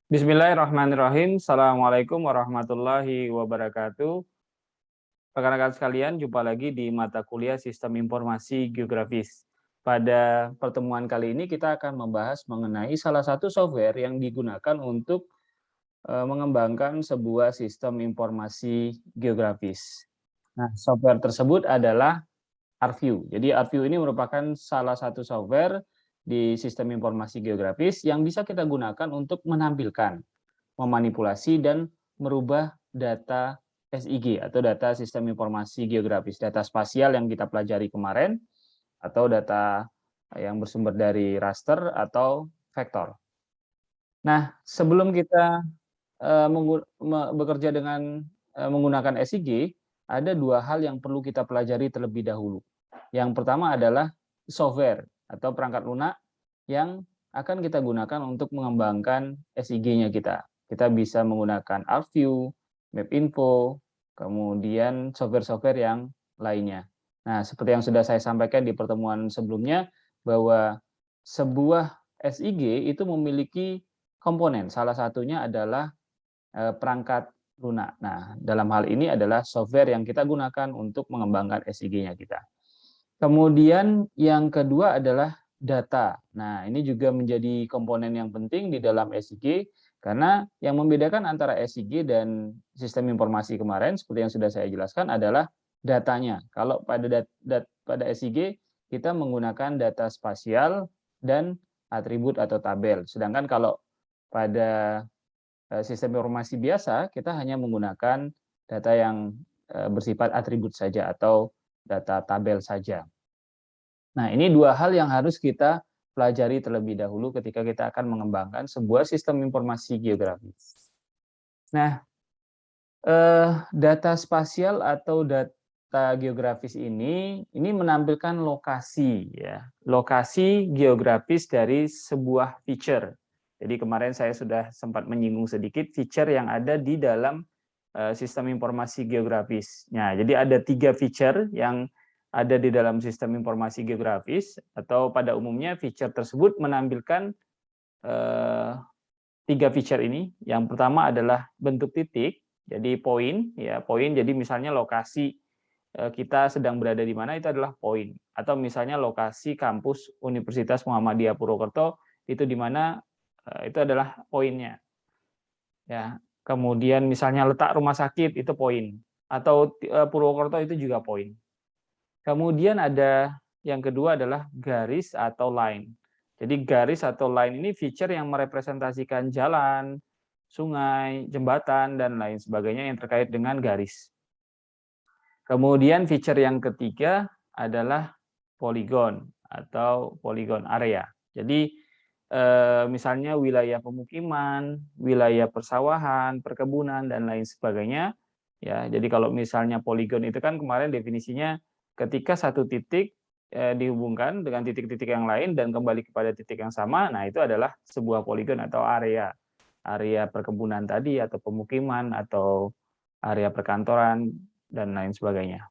Bismillahirrahmanirrahim. Assalamualaikum warahmatullahi wabarakatuh. Rekan-rekan sekalian, jumpa lagi di mata kuliah Sistem Informasi Geografis. Pada pertemuan kali ini kita akan membahas mengenai salah satu software yang digunakan untuk mengembangkan sebuah sistem informasi geografis. Nah, software tersebut adalah ArcView. Jadi ArcView ini merupakan salah satu software di sistem informasi geografis yang bisa kita gunakan untuk menampilkan, memanipulasi, dan merubah data SIG atau data sistem informasi geografis, data spasial yang kita pelajari kemarin, atau data yang bersumber dari raster atau vektor. Nah, sebelum kita bekerja dengan menggunakan SIG, ada dua hal yang perlu kita pelajari terlebih dahulu. Yang pertama adalah software atau perangkat lunak yang akan kita gunakan untuk mengembangkan SIG-nya kita. Kita bisa menggunakan ArcView, MapInfo, kemudian software-software yang lainnya. Nah, seperti yang sudah saya sampaikan di pertemuan sebelumnya, bahwa sebuah SIG itu memiliki komponen. Salah satunya adalah perangkat lunak. Nah, dalam hal ini adalah software yang kita gunakan untuk mengembangkan SIG-nya kita. Kemudian yang kedua adalah data. Nah, ini juga menjadi komponen yang penting di dalam SIG karena yang membedakan antara SIG dan sistem informasi kemarin seperti yang sudah saya jelaskan adalah datanya. Kalau pada SIG kita menggunakan data spasial dan atribut atau tabel. Sedangkan kalau pada sistem informasi biasa kita hanya menggunakan data yang bersifat atribut saja atau data tabel saja. Nah, ini dua hal yang harus kita pelajari terlebih dahulu ketika kita akan mengembangkan sebuah sistem informasi geografis. Nah, data spasial atau data geografis ini menampilkan lokasi ya, lokasi geografis dari sebuah feature. Jadi kemarin saya sudah sempat menyinggung sedikit feature yang ada di dalam sistem informasi geografis. Nah, jadi ada 3 feature yang ada di dalam sistem informasi geografis, atau pada umumnya feature tersebut menampilkan 3 feature ini. Yang pertama adalah bentuk titik, jadi poin, ya poin. Jadi misalnya lokasi kita sedang berada di mana itu adalah poin. Atau misalnya lokasi kampus Universitas Muhammadiyah Purwokerto itu di mana itu adalah poinnya. Ya, kemudian misalnya letak rumah sakit itu poin, atau Purwokerto itu juga poin. Kemudian ada yang kedua adalah garis atau line. Jadi garis atau line ini feature yang merepresentasikan jalan, sungai, jembatan, dan lain sebagainya yang terkait dengan garis. Kemudian feature yang ketiga adalah poligon atau poligon area. Jadi misalnya wilayah pemukiman, wilayah persawahan, perkebunan, dan lain sebagainya. Ya, jadi kalau misalnya poligon itu kan kemarin definisinya ketika satu titik dihubungkan dengan titik-titik yang lain dan kembali kepada titik yang sama, nah itu adalah sebuah poligon atau area perkebunan tadi atau pemukiman atau area perkantoran dan lain sebagainya.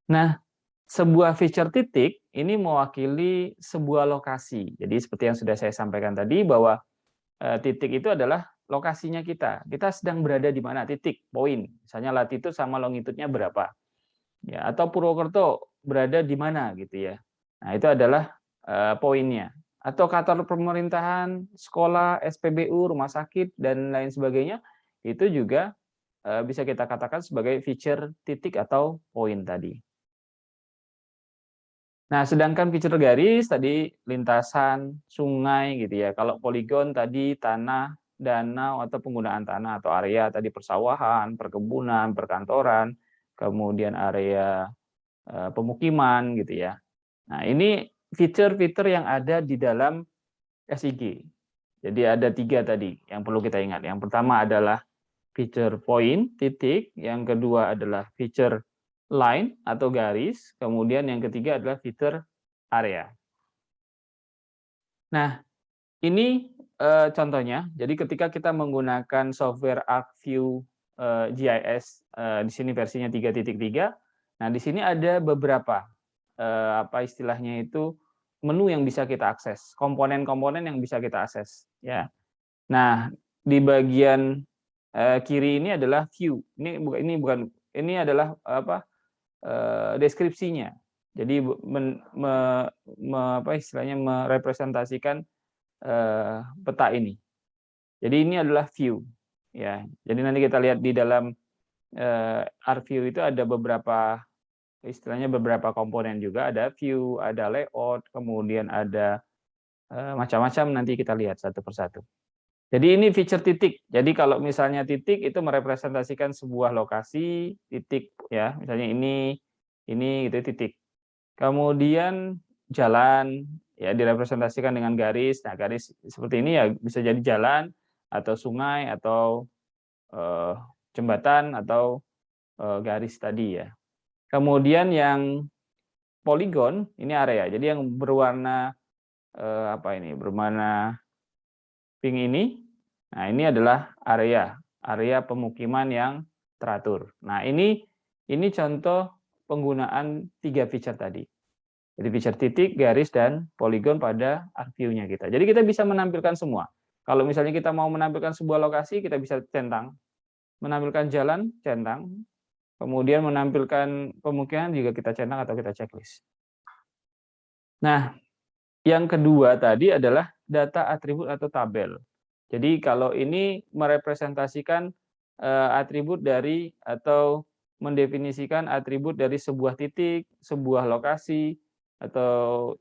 Nah, sebuah feature titik ini mewakili sebuah lokasi. Jadi seperti yang sudah saya sampaikan tadi bahwa titik itu adalah lokasinya kita. Kita sedang berada di mana? Titik, poin. Misalnya latitude sama longitudenya berapa. Ya, atau Purwokerto berada di mana gitu ya. Nah, itu adalah poinnya. Atau kantor pemerintahan, sekolah, SPBU, rumah sakit dan lain sebagainya itu juga bisa kita katakan sebagai feature titik atau poin tadi. Nah, sedangkan feature garis tadi lintasan, sungai gitu ya. Kalau poligon tadi tanah, danau atau penggunaan tanah atau area tadi persawahan, perkebunan, perkantoran, kemudian area pemukiman gitu ya. Nah, ini fitur-fitur yang ada di dalam SIG. Jadi ada 3 tadi yang perlu kita ingat. Yang pertama adalah feature point, titik. Yang kedua adalah feature line atau garis. Kemudian yang ketiga adalah feature area. Nah, ini contohnya. Jadi ketika kita menggunakan software ArcView GIS, di sini versinya 3.3. Nah, di sini ada beberapa apa istilahnya itu menu yang bisa kita akses, komponen-komponen yang bisa kita akses, ya. Nah, di bagian kiri ini adalah view. Ini adalah apa? Deskripsinya. Jadi istilahnya merepresentasikan peta ini. Jadi ini adalah view, ya. Jadi nanti kita lihat di dalam ArcView itu ada beberapa istilahnya beberapa komponen juga, ada view, ada layout, kemudian ada macam-macam, nanti kita lihat satu persatu. Jadi ini feature titik. Jadi kalau misalnya titik itu merepresentasikan sebuah lokasi, titik ya, misalnya ini gitu titik. Kemudian jalan ya direpresentasikan dengan garis. Nah, garis seperti ini ya bisa jadi jalan atau sungai atau jembatan atau garis tadi ya. Kemudian yang poligon ini area. Jadi yang berwarna berwarna pink ini, nah ini adalah area pemukiman yang teratur. Nah ini contoh penggunaan 3 feature tadi. Jadi feature titik, garis, dan poligon pada ArcView-nya kita. Jadi kita bisa menampilkan semua. Kalau misalnya kita mau menampilkan sebuah lokasi, kita bisa centang. Menampilkan jalan, centang. Kemudian menampilkan pemukiman juga kita centang atau kita checklist. Nah, yang kedua tadi adalah data atribut atau tabel. Jadi kalau ini merepresentasikan atribut dari atau mendefinisikan atribut dari sebuah titik, sebuah lokasi, atau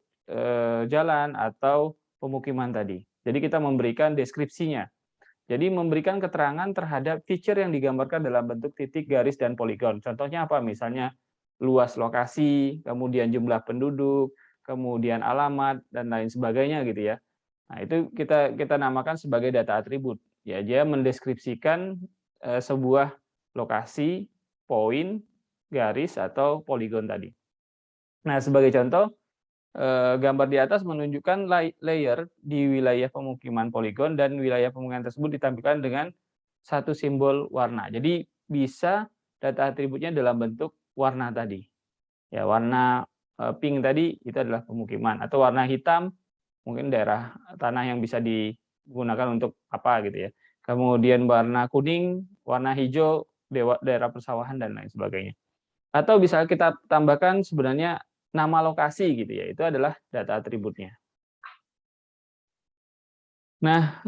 jalan, atau pemukiman tadi. Jadi kita memberikan deskripsinya. Jadi memberikan keterangan terhadap feature yang digambarkan dalam bentuk titik, garis, dan poligon. Contohnya apa? Misalnya luas lokasi, kemudian jumlah penduduk, kemudian alamat, dan lain sebagainya gitu ya. Nah, itu kita namakan sebagai data atribut. Ya, dia mendeskripsikan sebuah lokasi, poin, garis, atau poligon tadi. Nah, sebagai contoh, gambar di atas menunjukkan layer di wilayah pemukiman poligon, dan wilayah pemukiman tersebut ditampilkan dengan satu simbol warna. Jadi bisa data atributnya dalam bentuk warna tadi. Ya, warna pink tadi itu adalah pemukiman, atau warna hitam mungkin daerah tanah yang bisa digunakan untuk apa gitu ya. Kemudian warna kuning, warna hijau daerah persawahan, dan lain sebagainya. Atau bisa kita tambahkan sebenarnya nama lokasi gitu ya, itu adalah data atributnya. Nah,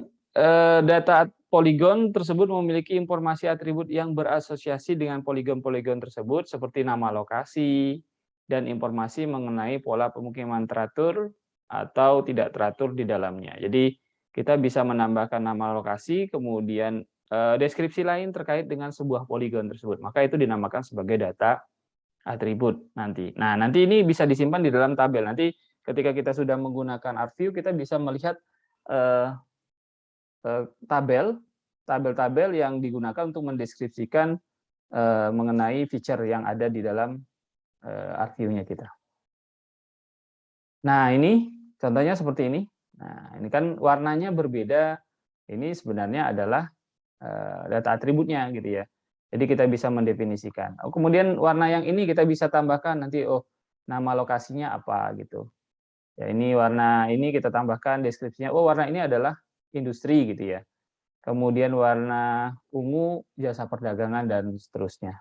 data poligon tersebut memiliki informasi atribut yang berasosiasi dengan poligon-poligon tersebut, seperti nama lokasi dan informasi mengenai pola pemukiman teratur atau tidak teratur di dalamnya. Jadi kita bisa menambahkan nama lokasi, kemudian deskripsi lain terkait dengan sebuah poligon tersebut. Maka itu dinamakan sebagai data atribut nanti. Nah, nanti ini bisa disimpan di dalam tabel. Nanti ketika kita sudah menggunakan ArcView, kita bisa melihat tabel-tabel yang digunakan untuk mendeskripsikan mengenai feature yang ada di dalam ArcView-nya kita. Nah, ini contohnya seperti ini. Nah, ini kan warnanya berbeda. Ini sebenarnya adalah data atributnya gitu ya. Jadi kita bisa mendefinisikan. Kemudian warna yang ini kita bisa tambahkan nanti nama lokasinya apa gitu. Ya, ini warna ini kita tambahkan deskripsinya. Warna ini adalah industri gitu ya. Kemudian warna ungu jasa perdagangan, dan seterusnya.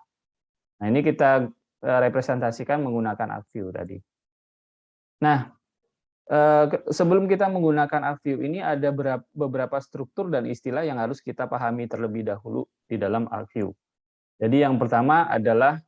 Nah, ini kita representasikan menggunakan ArcView tadi. Nah, sebelum kita menggunakan ArcView ini ada beberapa struktur dan istilah yang harus kita pahami terlebih dahulu di dalam ArcView. Jadi yang pertama adalah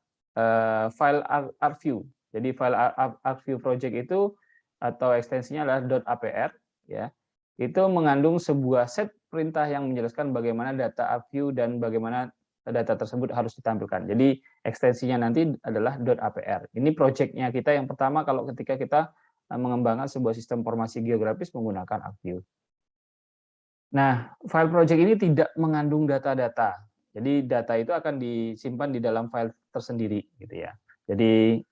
file ArcView. Jadi file ArcView project itu atau ekstensinya adalah .apr ya. Itu mengandung sebuah set perintah yang menjelaskan bagaimana data ArcView dan bagaimana data tersebut harus ditampilkan. Jadi ekstensinya nanti adalah .apr. Ini projectnya kita yang pertama kalau ketika kita mengembangkan sebuah sistem informasi geografis menggunakan ArcView. Nah, file project ini tidak mengandung data-data. Jadi data itu akan disimpan di dalam file tersendiri, gitu ya. Jadi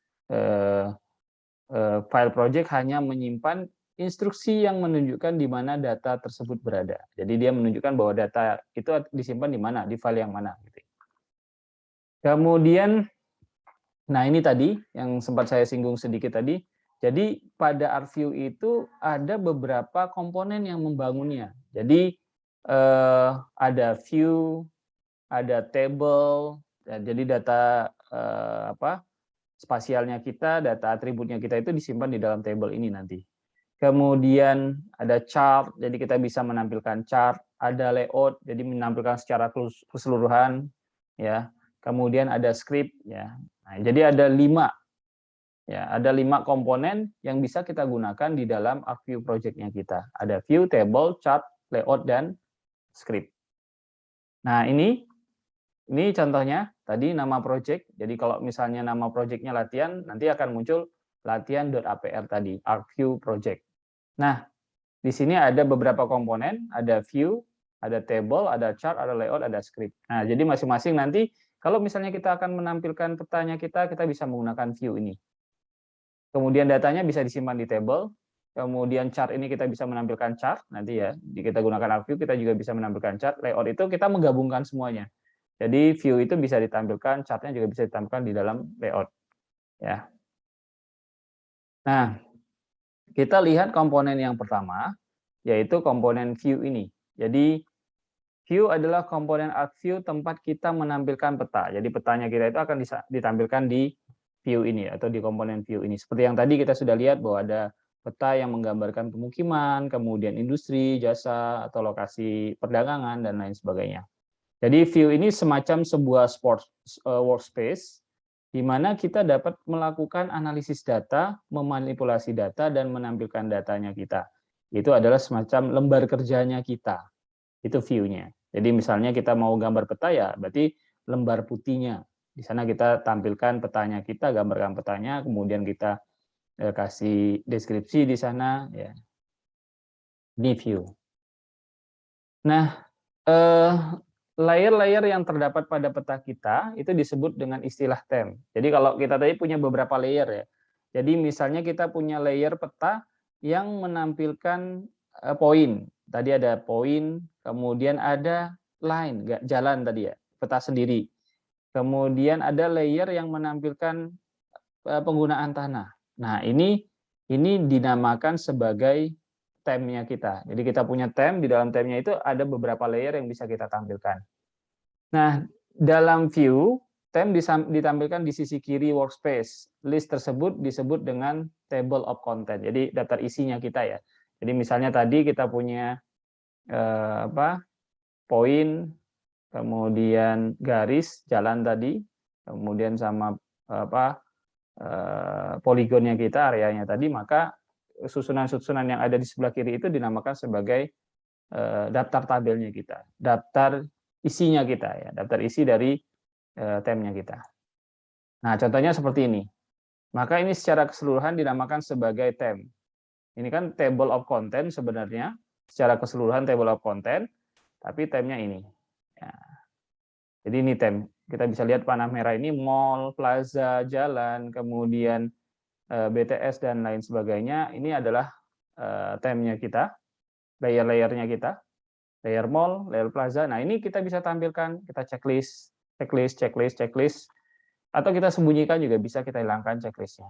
file project hanya menyimpan instruksi yang menunjukkan di mana data tersebut berada. Jadi dia menunjukkan bahwa data itu disimpan di mana, di file yang mana. Gitu. Kemudian, nah ini tadi yang sempat saya singgung sedikit tadi. Jadi pada ArcView itu ada beberapa komponen yang membangunnya. Jadi ada view, ada table, jadi data spasialnya kita, data atributnya kita itu disimpan di dalam table ini nanti. Kemudian ada chart, jadi kita bisa menampilkan chart, ada layout, jadi menampilkan secara keseluruhan, ya. Kemudian ada script, ya. Nah, jadi ada 5, ya, ada 5 komponen yang bisa kita gunakan di dalam ArcView project-nya kita. Ada view, table, chart, layout, dan script. Nah, ini contohnya tadi nama project. Jadi kalau misalnya nama project-nya latihan, nanti akan muncul latihan.apr tadi, ArcView project. Nah, di sini ada beberapa komponen, ada view, ada table, ada chart, ada layout, ada script. Nah, jadi masing-masing nanti kalau misalnya kita akan menampilkan petanya kita bisa menggunakan view ini. Kemudian datanya bisa disimpan di table, kemudian chart ini kita bisa menampilkan chart, nanti ya, kita gunakan ArcView, kita juga bisa menampilkan chart, layout itu kita menggabungkan semuanya. Jadi view itu bisa ditampilkan, chartnya juga bisa ditampilkan di dalam layout. Ya. Nah, kita lihat komponen yang pertama, yaitu komponen view ini. Jadi view adalah komponen ArcView tempat kita menampilkan peta. Jadi petanya kita itu akan ditampilkan di view ini atau di komponen view ini. Seperti yang tadi kita sudah lihat bahwa ada peta yang menggambarkan pemukiman, kemudian industri, jasa, atau lokasi perdagangan, dan lain sebagainya. Jadi view ini semacam sebuah workspace di mana kita dapat melakukan analisis data, memanipulasi data, dan menampilkan datanya kita. Itu adalah semacam lembar kerjanya kita. Itu view-nya. Jadi misalnya kita mau gambar peta, ya berarti lembar putihnya. Di sana kita tampilkan petanya kita, gambarkan petanya, kemudian kita kasih deskripsi di sana. Ya. Ini view. Nah, layer-layer yang terdapat pada peta kita itu disebut dengan istilah tem. Jadi kalau kita tadi punya beberapa layer ya. Jadi misalnya kita punya layer peta yang menampilkan poin. Tadi ada poin, kemudian ada line, jalan tadi ya, peta sendiri. Kemudian ada layer yang menampilkan penggunaan tanah. Nah, ini dinamakan sebagai temnya kita. Jadi kita punya tem, di dalam temnya itu ada beberapa layer yang bisa kita tampilkan. Nah, dalam view, tem ditampilkan di sisi kiri workspace. List tersebut disebut dengan table of content. Jadi daftar isinya kita ya. Jadi misalnya tadi kita punya poin, kemudian garis jalan tadi, kemudian sama poligonnya kita, areanya tadi, maka susunan-susunan yang ada di sebelah kiri itu dinamakan sebagai daftar tabelnya kita, daftar isinya kita ya, daftar isi dari temnya kita. Nah, contohnya seperti ini. Maka ini secara keseluruhan dinamakan sebagai tem. Ini kan table of content sebenarnya, secara keseluruhan table of content, tapi temnya ini. Ya. Jadi ini tem. Kita bisa lihat panah merah ini mall, plaza, jalan, kemudian BTS dan lain sebagainya. Ini adalah temnya kita, layer-layernya kita, layer mall, layer plaza. Nah, ini kita bisa tampilkan, kita checklist, atau kita sembunyikan juga bisa, kita hilangkan checklistnya.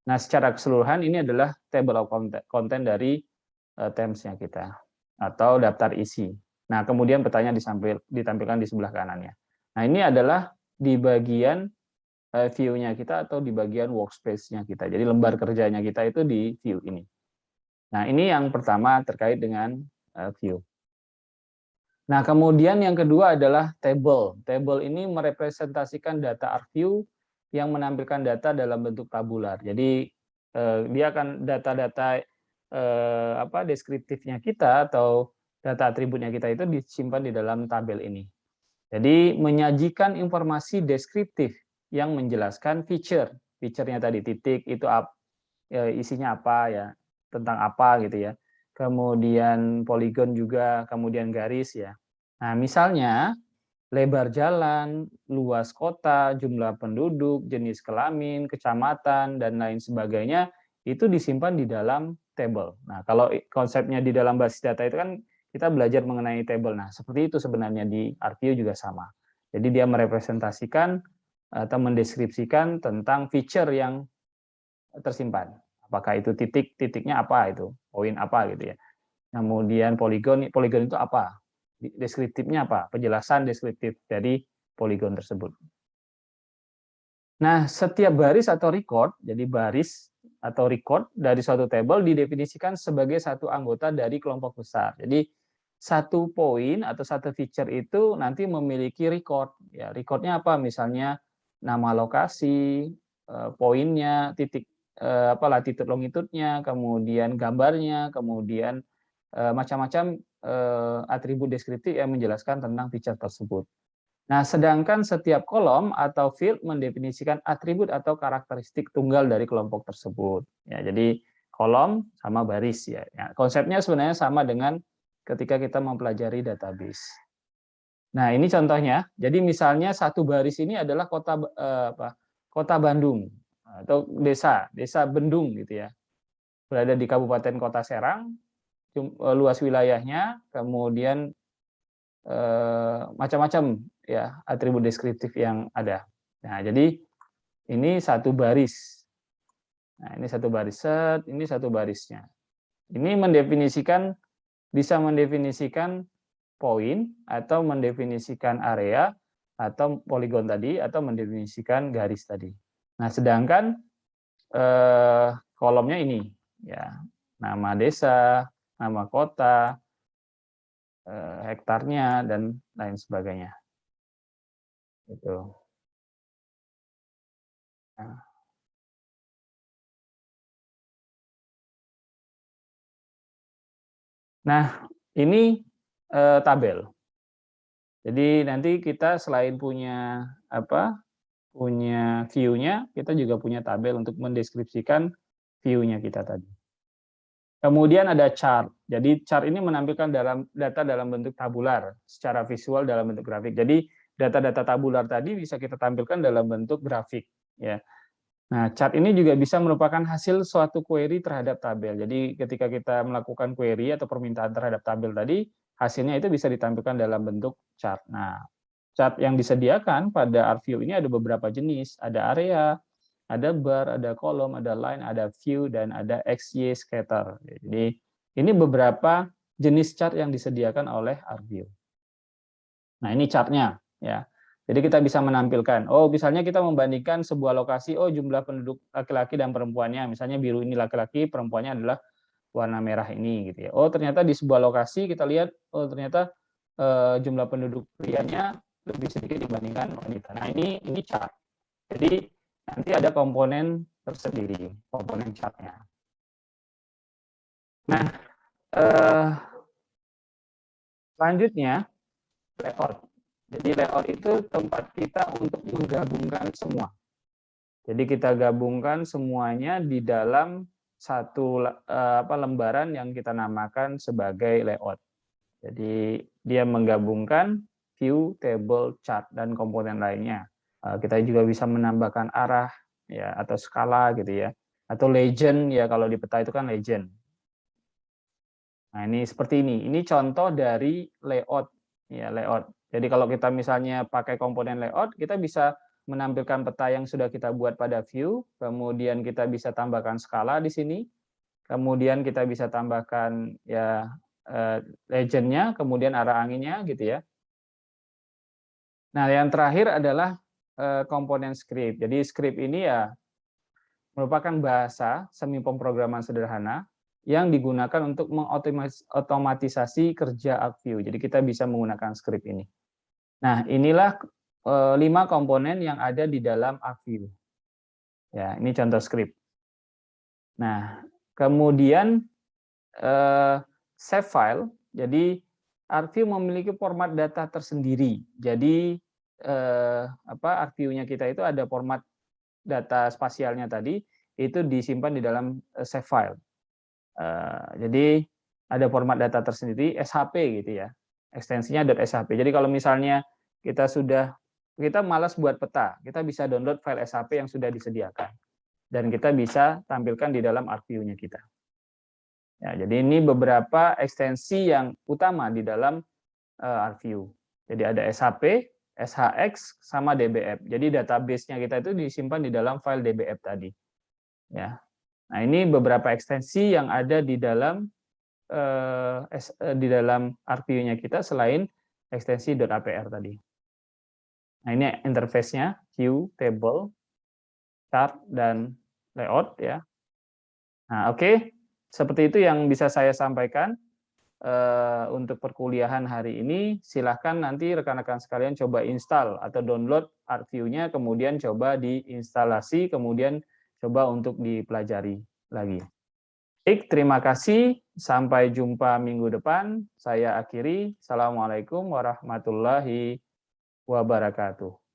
Nah, secara keseluruhan ini adalah table of content dari temsnya kita, atau daftar isi. Nah, kemudian petanya ditampilkan di sebelah kanannya. Nah, ini adalah di bagian view-nya kita atau di bagian workspace-nya kita. Jadi lembar kerjanya kita itu di view ini. Nah, ini yang pertama terkait dengan view. Nah, kemudian yang kedua adalah table. Table ini merepresentasikan data ArcView yang menampilkan data dalam bentuk tabular. Jadi dia akan data-data deskriptifnya kita atau data atributnya kita itu disimpan di dalam tabel ini. Jadi menyajikan informasi deskriptif yang menjelaskan feature-nya tadi, titik itu isinya apa ya, tentang apa gitu ya. Kemudian poligon juga, kemudian garis ya. Nah, misalnya lebar jalan, luas kota, jumlah penduduk, jenis kelamin, kecamatan, dan lain sebagainya, itu disimpan di dalam table. Nah, kalau konsepnya di dalam basis data itu kan kita belajar mengenai table. Nah, seperti itu sebenarnya di ArcView juga sama. Jadi dia merepresentasikan atau mendeskripsikan tentang feature yang tersimpan. Apakah itu titiknya apa itu, poin apa gitu ya. Kemudian poligon itu apa? deskriptifnya apa? Penjelasan deskriptif dari poligon tersebut. Nah, setiap baris atau record, jadi baris atau record dari suatu tabel didefinisikan sebagai satu anggota dari kelompok besar. Jadi satu poin atau satu feature itu nanti memiliki record. Ya, recordnya apa? Misalnya nama lokasi, poinnya, titik latitude longitude-nya, kemudian gambarnya, kemudian macam-macam atribut deskriptif yang menjelaskan tentang feature tersebut. Nah, sedangkan setiap kolom atau field mendefinisikan atribut atau karakteristik tunggal dari kelompok tersebut. Ya, jadi kolom sama baris ya. Ya, konsepnya sebenarnya sama dengan ketika kita mempelajari database. Nah, ini contohnya. Jadi misalnya satu baris ini adalah kota Bandung atau desa Bendung gitu ya. Berada di Kabupaten Kota Serang, luas wilayahnya, kemudian macam-macam ya atribut deskriptif yang ada. Nah, jadi ini satu baris. Nah, ini satu baris set, ini satu barisnya. Ini bisa mendefinisikan poin atau mendefinisikan area atau poligon tadi atau mendefinisikan garis tadi. Nah, sedangkan kolomnya ini ya, nama desa, nama kota, hektarnya dan lain sebagainya. Itu. Nah, ini tabel. Jadi nanti kita selain punya punya view-nya, kita juga punya tabel untuk mendeskripsikan view-nya kita tadi. Kemudian ada chart. Jadi chart ini menampilkan data dalam bentuk tabular secara visual dalam bentuk grafik. Jadi data-data tabular tadi bisa kita tampilkan dalam bentuk grafik ya. Nah, chart ini juga bisa merupakan hasil suatu query terhadap tabel. Jadi ketika kita melakukan query atau permintaan terhadap tabel tadi, hasilnya itu bisa ditampilkan dalam bentuk chart. Nah, chart yang disediakan pada ArcView ini ada beberapa jenis. Ada area, ada bar, ada kolom, ada line, ada view, dan ada XY scatter. Jadi ini beberapa jenis chart yang disediakan oleh ArcView. Nah, ini chartnya ya. Jadi kita bisa menampilkan, oh misalnya kita membandingkan sebuah lokasi, oh jumlah penduduk laki-laki dan perempuannya, misalnya biru ini laki-laki, perempuannya adalah warna merah ini gitu ya. Oh ternyata di sebuah lokasi kita lihat, oh ternyata jumlah penduduk prianya lebih sedikit dibandingkan wanita. Nah ini chart. Jadi nanti ada komponen tersendiri, komponen chartnya. Nah selanjutnya layout. Jadi layout itu tempat kita untuk menggabungkan semua. Jadi kita gabungkan semuanya di dalam satu lembaran yang kita namakan sebagai layout. Jadi dia menggabungkan view, table, chart, dan komponen lainnya. Kita juga bisa menambahkan arah ya atau skala gitu ya. Atau legend ya, kalau di peta itu kan legend. Nah, ini seperti ini. Ini contoh dari layout ya, layout. Jadi kalau kita misalnya pakai komponen layout, kita bisa menampilkan peta yang sudah kita buat pada view, kemudian kita bisa tambahkan skala di sini, kemudian kita bisa tambahkan ya legend-nya, kemudian arah anginnya gitu ya. Nah, yang terakhir adalah komponen script. Jadi script ini ya merupakan bahasa semi pemrograman sederhana yang digunakan untuk mengotomatisasi kerja ArcView. Jadi kita bisa menggunakan script ini. Nah, inilah 5 komponen yang ada di dalam ArcView. Ya, ini contoh script. Nah, kemudian save file. Jadi ArcView memiliki format data tersendiri. Jadi ArcView-nya kita itu ada format data spasialnya tadi, itu disimpan di dalam save file. Jadi ada format data tersendiri, SHP gitu ya. Ekstensinya .shp. Jadi kalau misalnya kita malas buat peta, kita bisa download file SHP yang sudah disediakan. Dan kita bisa tampilkan di dalam ArcView-nya kita. Ya, jadi ini beberapa ekstensi yang utama di dalam ArcView. Jadi ada SHP, SHX, sama DBF. Jadi database-nya kita itu disimpan di dalam file DBF tadi. Ya. Nah, ini beberapa ekstensi yang ada di dalam di dalam ArcView-nya kita selain ekstensi .apr tadi. Nah, ini interface-nya, view, table, chart, dan layout ya. Nah, oke. Seperti itu yang bisa saya sampaikan untuk perkuliahan hari ini. Silahkan nanti rekan-rekan sekalian coba install atau download ArcView-nya, kemudian coba diinstalasi, kemudian coba untuk dipelajari lagi. Baik, terima kasih. Sampai jumpa minggu depan. Saya akhiri. Assalamualaikum warahmatullahi wabarakatuh.